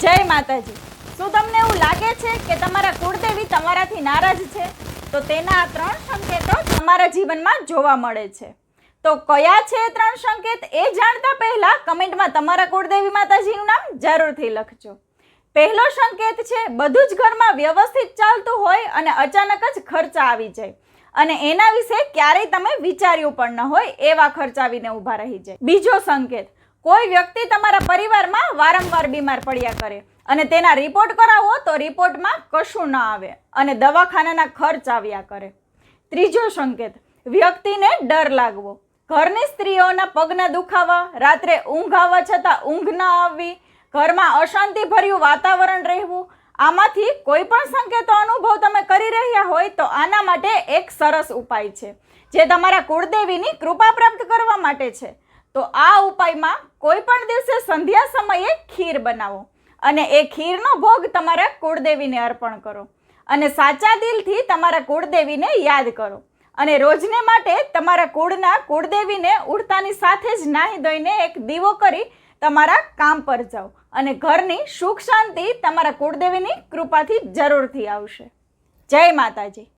જય માતાજી। શું તમને એવું લાગે છે કે તમારા કુળદેવી તમારાથી નારાજ છે? તો તેના આ 3 સંકેતો તમારા જીવનમાં જોવા મળે છે। તો કયા છે 3 સંકેત એ જાણતા પહેલા કમેન્ટમાં તમારા કુળદેવી માતાજીનું નામ જરૂરથી લખજો। પહેલો સંકેત છે બધું જ ઘરમાં વ્યવસ્થિત ચાલતું હોય અને અચાનક જ ખર્ચા આવી જાય અને એના વિશે ક્યારેય તમે વિચાર્યું પણ ન હોય એવા ખર્ચ આવીને ઊભા રહી જાય। બીજો સંકેત, કોઈ વ્યક્તિ તમારા પરિવારમાં વારંવાર બીમાર પડ્યા કરે અને તેના રિપોર્ટ કરાવો તો રિપોર્ટમાં કશું ન આવે અને દવાખાનાના ખર્ચ આવ્યા કરે। ત્રીજો સંકેત, વ્યક્તિને ડર લાગવો, ઘરની સ્ત્રીઓના પગના દુખાવા, રાત્રે ઊંઘ આવવા છતાં ઊંઘ ન આવવી, ઘરમાં અશાંતિભર્યું વાતાવરણ રહેવું। આમાંથી કોઈ પણ સંકેતો અનુભવ તમે કરી રહ્યા હોય તો આના માટે એક સરસ ઉપાય છે જે તમારા કુળદેવીની કૃપા પ્રાપ્ત કરવા માટે છે। તો આ ઉપાયમાં કોઈ પણ દિવસે સંધ્યા સમયે ખીર બનાવો અને એ ખીરનો ભોગ તમારા કુળદેવીને અર્પણ કરો અને સાચા દિલથી તમારા કુળદેવીને યાદ કરો અને રોજને માટે તમારા કુળના કુળદેવીને ઉઠતાની સાથે જ નાહી ધોઈને એક દીવો કરી તમારા કામ પર જાઓ અને ઘરની સુખ શાંતિ તમારા કુળદેવીની કૃપાથી જરૂરથી આવશે। જય માતાજી।